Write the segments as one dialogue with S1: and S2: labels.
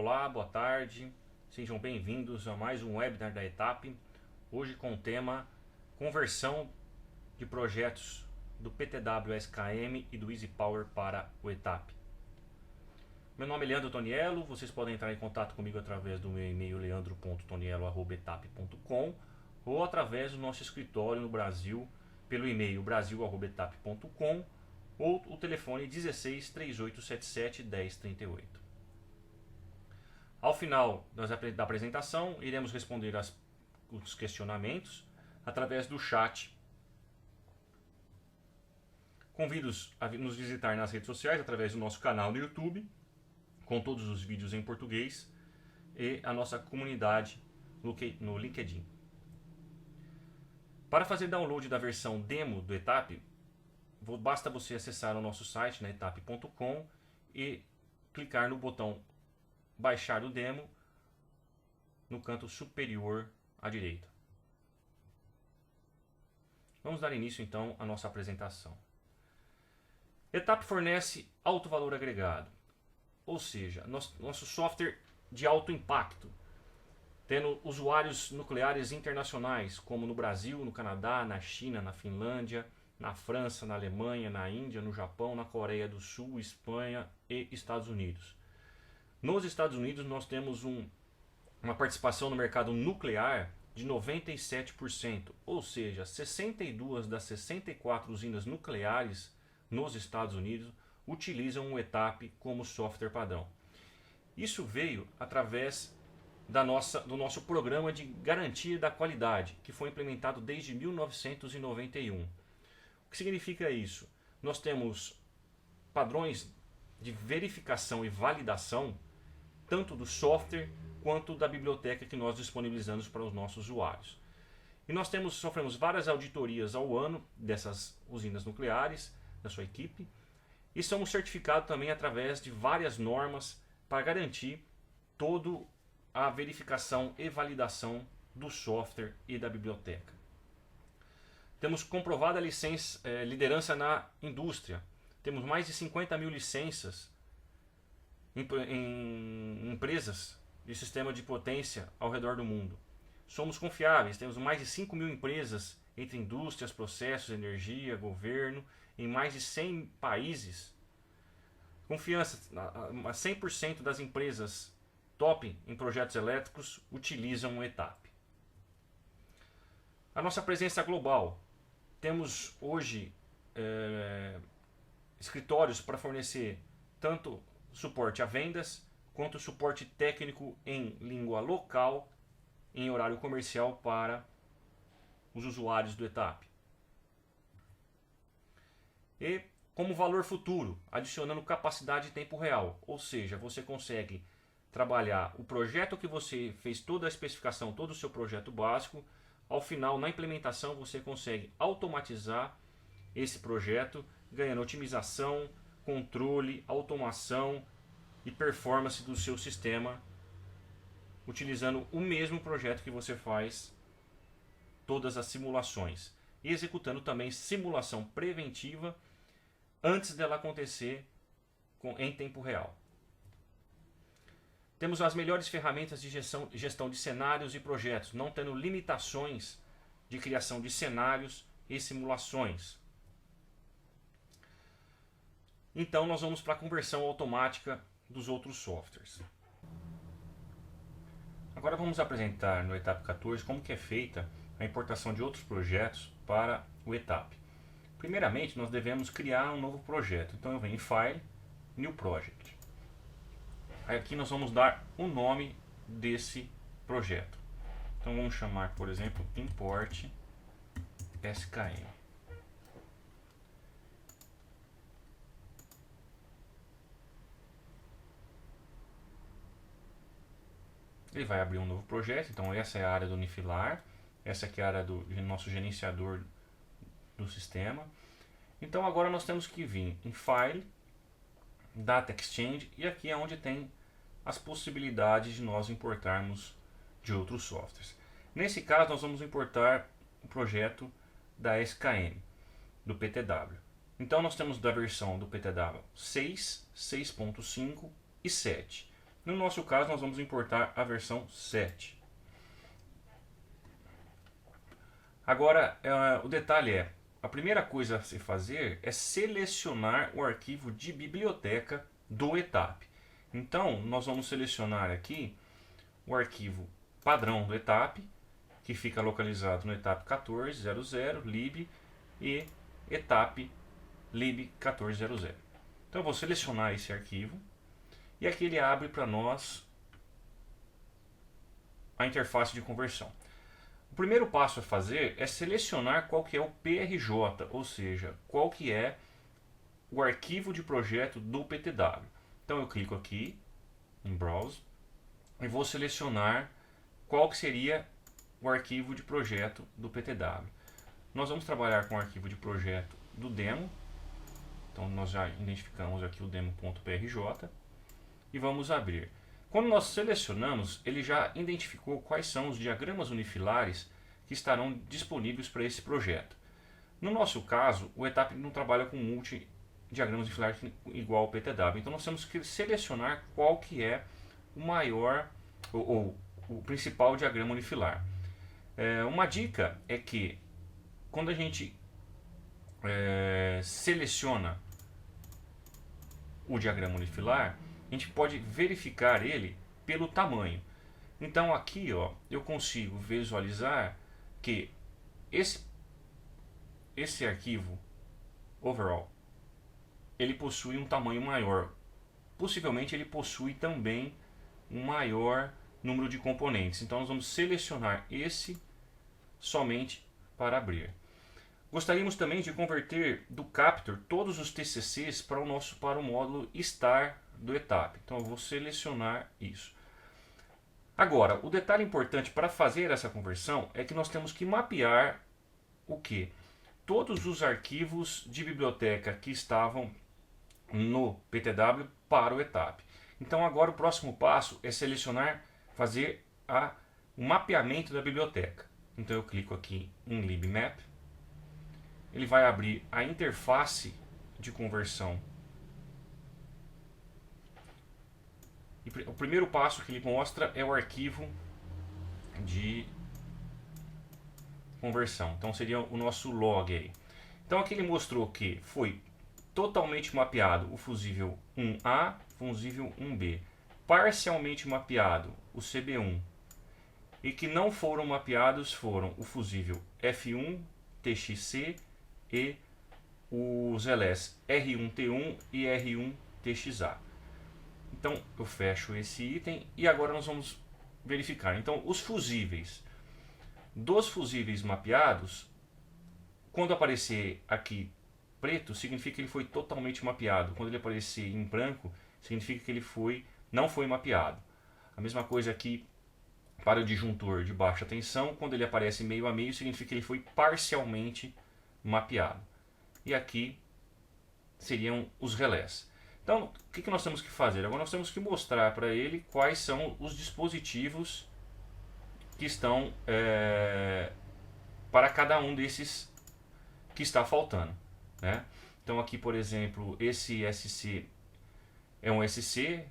S1: Olá, boa tarde, sejam bem-vindos a mais um webinar da ETAP, hoje com o tema Conversão de projetos do PTW SKM e do Easy Power para o ETAP. Meu nome é Leandro Toniello, vocês podem entrar em contato comigo através do meu e-mail leandro.toniello@etap.com ou através do nosso escritório no Brasil pelo e-mail brasil@etap.com ou o telefone 16 3877 1038. Ao final da apresentação, iremos responder os questionamentos através do chat. Convido-os a nos visitar nas redes sociais através do nosso canal no YouTube, com todos os vídeos em português, e a nossa comunidade no LinkedIn. Para fazer download da versão demo do ETAP, basta você acessar o nosso site na etap.com e clicar no botão baixar o demo no canto superior à direita. Vamos dar início então à nossa apresentação. ETAP fornece alto valor agregado, ou seja, nosso software de alto impacto, tendo usuários nucleares internacionais, como no Brasil, no Canadá, na China, na Finlândia, na França, na Alemanha, na Índia, no Japão, na Coreia do Sul, Espanha e Estados Unidos. Nos Estados Unidos nós temos uma participação no mercado nuclear de 97%, ou seja, 62 das 64 usinas nucleares nos Estados Unidos utilizam o ETAP como software padrão. Isso veio através do nosso programa de garantia da qualidade, que foi implementado desde 1991. O que significa isso? Nós temos padrões de verificação e validação tanto do software quanto da biblioteca que nós disponibilizamos para os nossos usuários. E nós sofremos várias auditorias ao ano dessas usinas nucleares, da sua equipe, e somos certificados também através de várias normas para garantir toda a verificação e validação do software e da biblioteca. Temos comprovada liderança na indústria. Temos mais de 50 mil licenças em empresas de sistema de potência ao redor do mundo. Somos confiáveis, temos mais de 5 mil empresas entre indústrias, processos, energia, governo, em mais de 100 países. Confiança, 100% das empresas top em projetos elétricos utilizam o ETAP. A nossa presença global. Temos hoje escritórios para fornecer tanto suporte a vendas, quanto suporte técnico em língua local, em horário comercial para os usuários do ETAP. E como valor futuro, adicionando capacidade em tempo real, ou seja, você consegue trabalhar o projeto que você fez toda a especificação, todo o seu projeto básico, ao final, na implementação, você consegue automatizar esse projeto, ganhando otimização, controle, automação e performance do seu sistema, utilizando o mesmo projeto que você faz todas as simulações, e executando também simulação preventiva antes dela acontecer em tempo real. Temos as melhores ferramentas de gestão de cenários e projetos, não tendo limitações de criação de cenários e simulações. Então nós vamos para a conversão automática dos outros softwares. Agora vamos apresentar no ETAP 14 como que é feita a importação de outros projetos para o ETAP. Primeiramente nós devemos criar um novo projeto. Então eu venho em File, New Project. Aqui nós vamos dar o nome desse projeto. Então vamos chamar, por exemplo, Import SKM. Ele vai abrir um novo projeto. Então essa é a área do Unifilar, essa aqui é a área do nosso gerenciador do sistema. Então agora nós temos que vir em File, Data Exchange, e aqui é onde tem as possibilidades de nós importarmos de outros softwares. Nesse caso nós vamos importar o projeto da SKM, do PTW. Então nós temos da versão do PTW 6, 6.5 e 7. No nosso caso, nós vamos importar a versão 7. Agora, o detalhe é, a primeira coisa a se fazer é selecionar o arquivo de biblioteca do ETAP. Então, nós vamos selecionar aqui o arquivo padrão do ETAP, que fica localizado no ETAP 1400 lib e ETAP lib 1400. Então eu vou selecionar esse arquivo e aqui ele abre para nós a interface de conversão. O primeiro passo a fazer é selecionar qual que é o PRJ, ou seja, qual que é o arquivo de projeto do PTW. Então eu clico aqui em Browse e vou selecionar qual que seria o arquivo de projeto do PTW. Nós vamos trabalhar com o arquivo de projeto do demo. Então nós já identificamos aqui o demo.prj e vamos abrir. Quando nós selecionamos, ele já identificou quais são os diagramas unifilares que estarão disponíveis para esse projeto. No nosso caso, o ETAP não trabalha com multi-diagramas unifilares igual ao PTW. Então nós temos que selecionar qual que é o maior ou o principal diagrama unifilar. Uma dica é que quando a gente seleciona o diagrama unifilar, a gente pode verificar ele pelo tamanho. Então aqui eu consigo visualizar que esse arquivo overall ele possui um tamanho maior. Possivelmente ele possui também um maior número de componentes. Então nós vamos selecionar esse somente para abrir. Gostaríamos também de converter do Capture todos os TCCs para o módulo Star do ETAP. Então eu vou selecionar isso. Agora, o detalhe importante para fazer essa conversão é que nós temos que mapear o que? Todos os arquivos de biblioteca que estavam no PTW para o ETAP. Então agora o próximo passo é selecionar, fazer o mapeamento da biblioteca. Então eu clico aqui em libmap. Ele vai abrir a interface de conversão. E o primeiro passo que ele mostra é o arquivo de conversão. Então seria o nosso log aí. Então aqui ele mostrou que foi totalmente mapeado o fusível 1A, fusível 1B. Parcialmente mapeado o CB1. E que não foram mapeados foram o fusível F1, TXC e os LS R1T1 e R1TXA. Então eu fecho esse item e agora nós vamos verificar. Então os fusíveis, dos fusíveis mapeados, quando aparecer aqui preto, significa que ele foi totalmente mapeado. Quando ele aparecer em branco, significa que ele não foi mapeado. A mesma coisa aqui para o disjuntor de baixa tensão, quando ele aparece meio a meio, significa que ele foi parcialmente mapeado. E aqui seriam os relés. Então, o que nós temos que fazer? Agora nós temos que mostrar para ele quais são os dispositivos que estão para cada um desses que está faltando, né? Então aqui, por exemplo, esse SC é um SC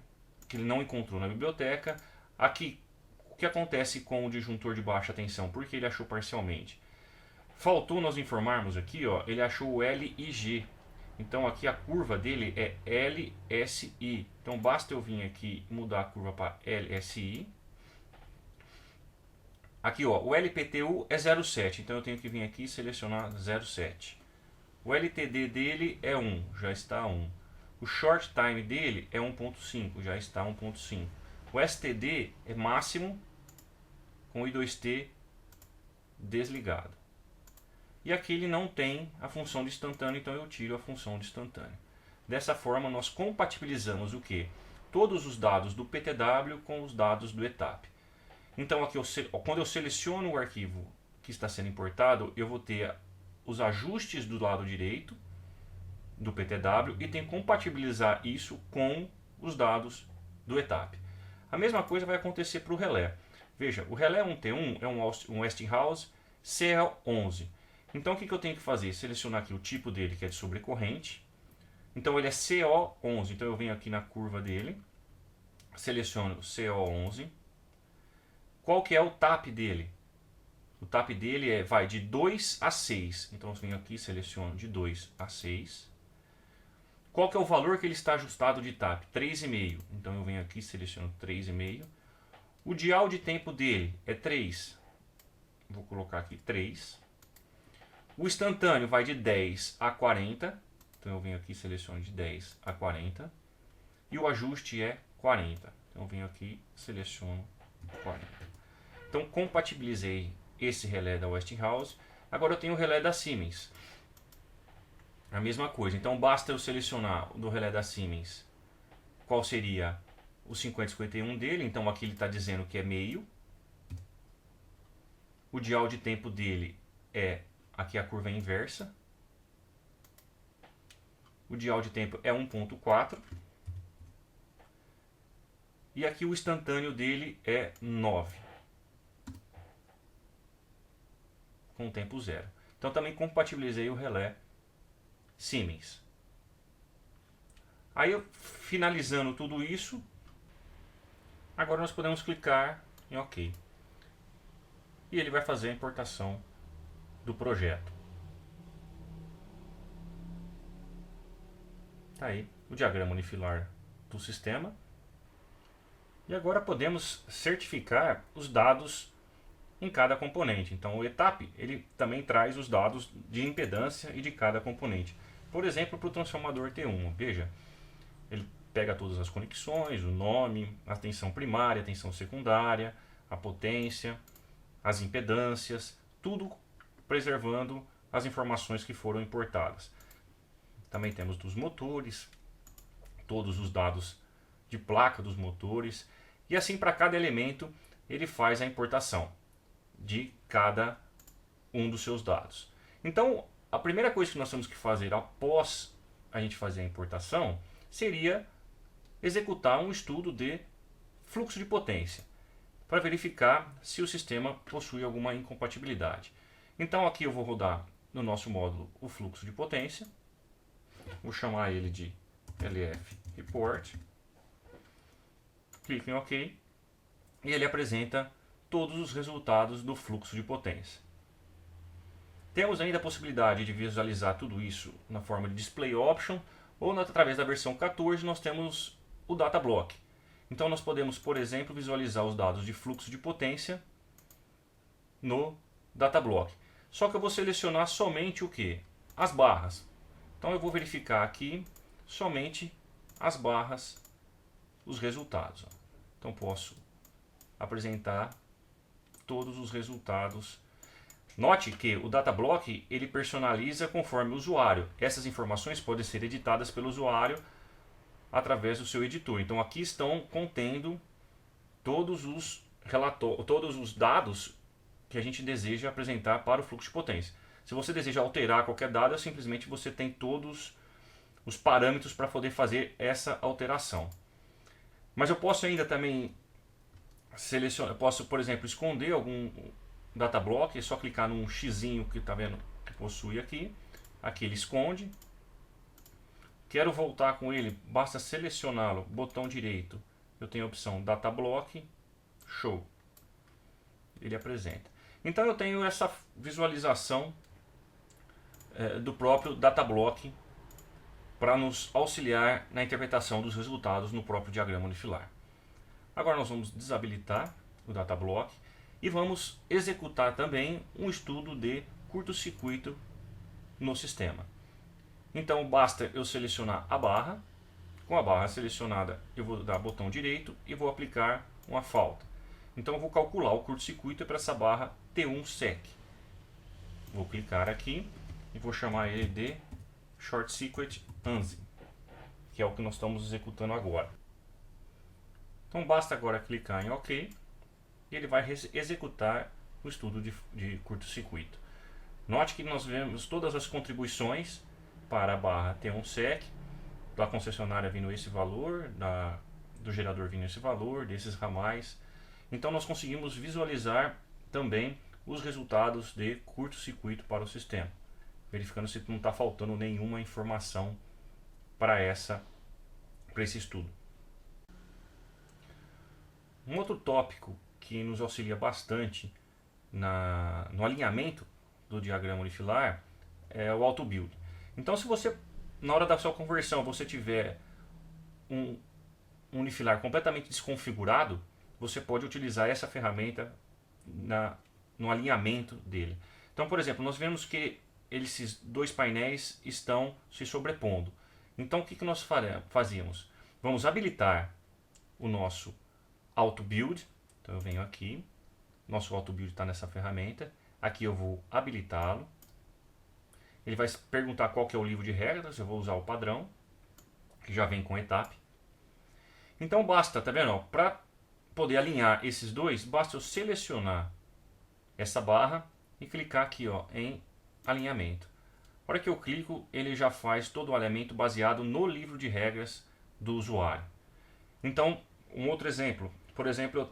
S1: que ele não encontrou na biblioteca. Aqui, o que acontece com o disjuntor de baixa tensão? Porque ele achou parcialmente. Faltou nós informarmos aqui, ele achou o L e G. Então aqui a curva dele é LSI. Então basta eu vir aqui mudar a curva para LSI. Aqui o LPTU é 0,7. Então eu tenho que vir aqui e selecionar 0,7. O LTD dele é 1, já está 1. O short time dele é 1.5, já está 1.5. O STD é máximo com o I2T desligado. E aqui ele não tem a função de instantâneo, então eu tiro a função de instantâneo. Dessa forma nós compatibilizamos o que? Todos os dados do PTW com os dados do ETAP. Então aqui quando eu seleciono o arquivo que está sendo importado, eu vou ter os ajustes do lado direito do PTW e tenho que compatibilizar isso com os dados do ETAP. A mesma coisa vai acontecer para o relé. Veja, o relé 1T1 é um Westinghouse CL11. Então o que eu tenho que fazer? Selecionar aqui o tipo dele, que é de sobrecorrente. Então ele é CO11, então eu venho aqui na curva dele, seleciono o CO11. Qual que é o TAP dele? O TAP dele vai de 2 a 6. Então eu venho aqui e seleciono de 2 a 6. Qual que é o valor que ele está ajustado de TAP? 3,5. Então eu venho aqui e seleciono 3,5. O dial de tempo dele é 3. Vou colocar aqui 3. O instantâneo vai de 10 a 40. Então eu venho aqui e seleciono de 10 a 40. E o ajuste é 40. Então eu venho aqui e seleciono 40. Então compatibilizei esse relé da Westinghouse. Agora eu tenho o relé da Siemens. A mesma coisa. Então basta eu selecionar do relé da Siemens qual seria o 5051 dele. Então aqui ele está dizendo que é meio. O dial de tempo dele é, aqui a curva é inversa. O dial de tempo é 1.4. E aqui o instantâneo dele é 9. Com tempo 0. Então também compatibilizei o relé Siemens. Aí, finalizando tudo isso, agora nós podemos clicar em OK. E ele vai fazer a importação do projeto. Tá aí o diagrama unifilar do sistema. E agora podemos certificar os dados em cada componente. Então o ETAP ele também traz os dados de impedância e de cada componente. Por exemplo, para o transformador T1, veja, ele pega todas as conexões, o nome, a tensão primária, a tensão secundária, a potência, as impedâncias, tudo preservando as informações que foram importadas. Também temos dos motores, todos os dados de placa dos motores, e assim para cada elemento ele faz a importação de cada um dos seus dados. Então, a primeira coisa que nós temos que fazer após a gente fazer a importação seria executar um estudo de fluxo de potência para verificar se o sistema possui alguma incompatibilidade. Então aqui eu vou rodar no nosso módulo o fluxo de potência, vou chamar ele de LF Report, clico em OK e ele apresenta todos os resultados do fluxo de potência. Temos ainda a possibilidade de visualizar tudo isso na forma de Display Option ou através da versão 14 nós temos o Data Block. Então nós podemos, por exemplo, visualizar os dados de fluxo de potência no Data Block. Só que eu vou selecionar somente o que? As barras. Então eu vou verificar aqui somente as barras, os resultados. Então posso apresentar todos os resultados. Note que o Data Block ele personaliza conforme o usuário. Essas informações podem ser editadas pelo usuário através do seu editor. Então aqui estão contendo todos os dados que a gente deseja apresentar para o fluxo de potência. Se você deseja alterar qualquer dado, simplesmente você tem todos os parâmetros para poder fazer essa alteração. Mas eu posso ainda também selecionar, eu posso, por exemplo, esconder algum data block, é só clicar num xizinho que está vendo que possui aqui. Aqui ele esconde. Quero voltar com ele, basta selecioná-lo, botão direito. Eu tenho a opção Data Block, show. Ele apresenta. Então eu tenho essa visualização do próprio Data Block para nos auxiliar na interpretação dos resultados no próprio diagrama unifilar. Agora nós vamos desabilitar o Data Block e vamos executar também um estudo de curto-circuito no sistema. Então basta eu selecionar a barra. Com a barra selecionada eu vou dar botão direito e vou aplicar uma falta. Então eu vou calcular o curto-circuito para essa barra T1 SEC. Vou clicar aqui e vou chamar ele de Short Circuit ANSI, que é o que nós estamos executando agora. Então basta agora clicar em OK e ele vai executar o estudo de curto-circuito. Note que nós vemos todas as contribuições para a barra T1 SEC, da concessionária vindo esse valor, do gerador vindo esse valor, desses ramais. Então nós conseguimos visualizar também os resultados de curto-circuito para o sistema, verificando se não está faltando nenhuma informação para esse estudo. Um outro tópico que nos auxilia bastante no alinhamento do diagrama unifilar é o auto build. Então, se você na hora da sua conversão você tiver um unifilar completamente desconfigurado, você pode utilizar essa ferramenta no alinhamento dele. Então, por exemplo, nós vemos que esses dois painéis estão se sobrepondo. Então, o que nós fazíamos? Vamos habilitar o nosso auto build. Então, eu venho aqui, nosso auto build está nessa ferramenta. Aqui eu vou habilitá-lo. Ele vai perguntar qual que é o livro de regras. Eu vou usar o padrão, que já vem com etap. Então basta, tá vendo? Para poder alinhar esses dois, basta eu selecionar essa barra e clicar aqui, ó, em alinhamento. A hora que eu clico, ele já faz todo o alinhamento baseado no livro de regras do usuário. Então, um outro exemplo, por exemplo,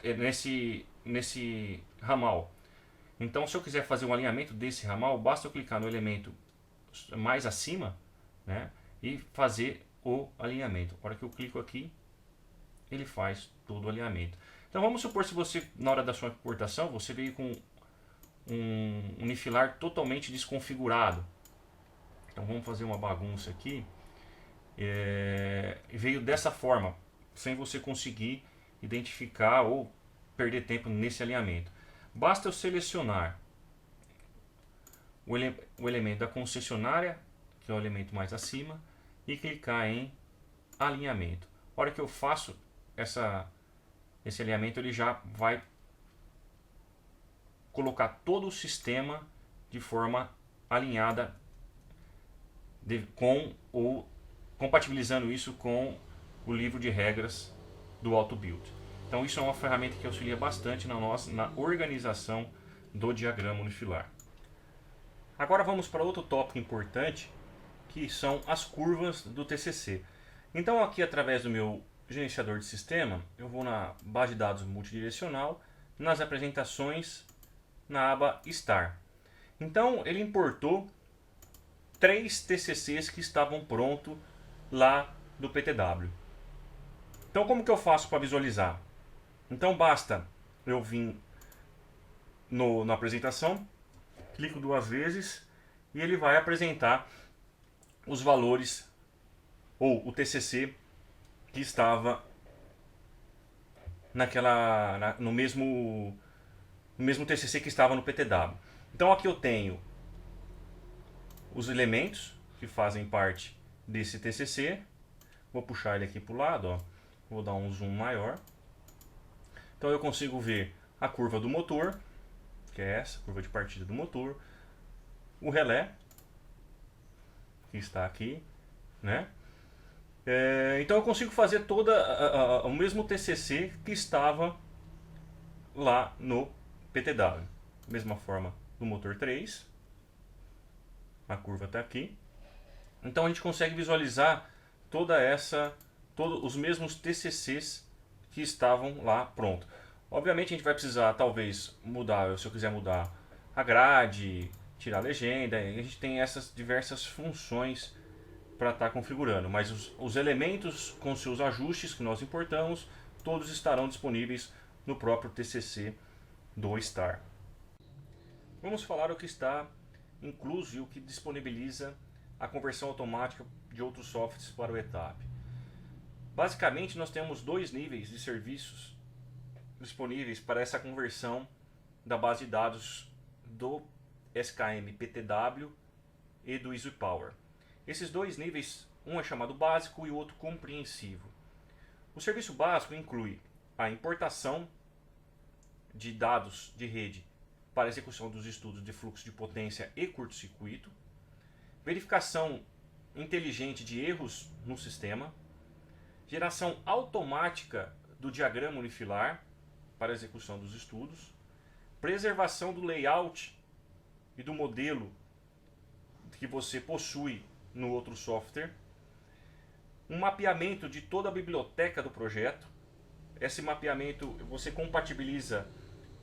S1: nesse ramal. Então, se eu quiser fazer um alinhamento desse ramal, basta eu clicar no elemento mais acima, né, e fazer o alinhamento. A hora que eu clico aqui, ele faz todo o alinhamento. Então vamos supor, se você, na hora da sua importação, você veio com um unifilar totalmente desconfigurado. Então vamos fazer uma bagunça aqui. Veio dessa forma, sem você conseguir identificar ou perder tempo nesse alinhamento. Basta eu selecionar o elemento da concessionária, que é o elemento mais acima, e clicar em alinhamento. A hora que eu faço esse alinhamento, ele já vai colocar todo o sistema de forma alinhada compatibilizando isso com o livro de regras do auto build. Então isso é uma ferramenta que auxilia bastante na organização do diagrama unifilar. Agora vamos para outro tópico importante, que são as curvas do TCC. Então aqui, através do meu gerenciador de sistema, eu vou na base de dados multidirecional, nas apresentações, na aba Star. Então ele importou 3 TCCs que estavam prontos lá do PTW. Então como que eu faço para visualizar? Então basta eu vir na apresentação, clico 2 vezes e ele vai apresentar os valores ou o TCC que estava no mesmo TCC que estava no PTW. Então aqui eu tenho os elementos que fazem parte desse TCC. Vou puxar ele aqui para o lado, ó. Vou dar um zoom maior. Então eu consigo ver a curva do motor, que é essa, curva de partida do motor, o relé, que está aqui, né? Então eu consigo fazer o mesmo TCC que estava lá no PTW. Mesma forma do motor 3, a curva está aqui. Então a gente consegue visualizar todos os mesmos TCCs que estavam lá pronto. Obviamente a gente vai precisar talvez mudar, se eu quiser mudar a grade, tirar a legenda, a gente tem essas diversas funções para estar configurando, mas os elementos com seus ajustes que nós importamos, todos estarão disponíveis no próprio TCC do Star. Vamos falar o que está incluso e o que disponibiliza a conversão automática de outros softwares para o ETAP. Basicamente nós temos 2 níveis de serviços disponíveis para essa conversão da base de dados do SKM PTW e do EasyPower. Esses 2 níveis, um é chamado básico e o outro compreensivo. O serviço básico inclui a importação de dados de rede para execução dos estudos de fluxo de potência e curto-circuito, verificação inteligente de erros no sistema, geração automática do diagrama unifilar para execução dos estudos, preservação do layout e do modelo que você possui no outro software, um mapeamento de toda a biblioteca do projeto. Esse mapeamento você compatibiliza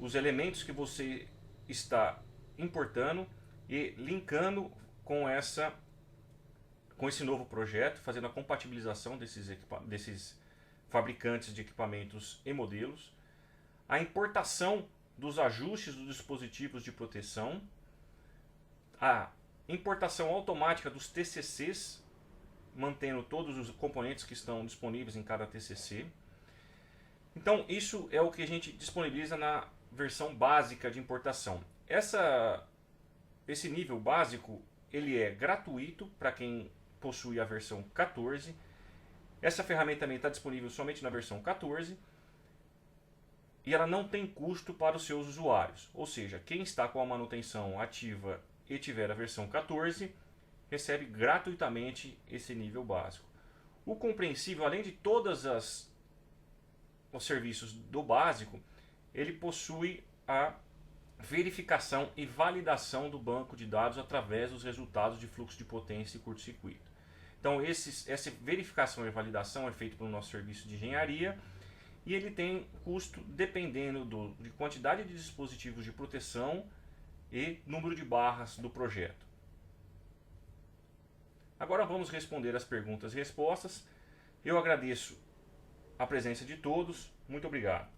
S1: os elementos que você está importando e linkando com esse novo projeto, fazendo a compatibilização desses fabricantes de equipamentos e modelos. a importação dos ajustes dos dispositivos de proteção, a importação automática dos TCCs, mantendo todos os componentes que estão disponíveis em cada TCC. Então isso é o que a gente disponibiliza na versão básica de importação. Esse nível básico ele é gratuito para quem possui a versão 14. Essa ferramenta também está disponível somente na versão 14 e ela não tem custo para os seus usuários. Ou seja, quem está com a manutenção ativa e tiver a versão 14 recebe gratuitamente esse nível básico. O compreensível, além de todos os serviços do básico, ele possui a verificação e validação do banco de dados através dos resultados de fluxo de potência e curto-circuito. Então essa verificação e validação é feita pelo nosso serviço de engenharia e ele tem custo dependendo de quantidade de dispositivos de proteção e número de barras do projeto. Agora vamos responder as perguntas e respostas. Eu agradeço a presença de todos. Muito obrigado.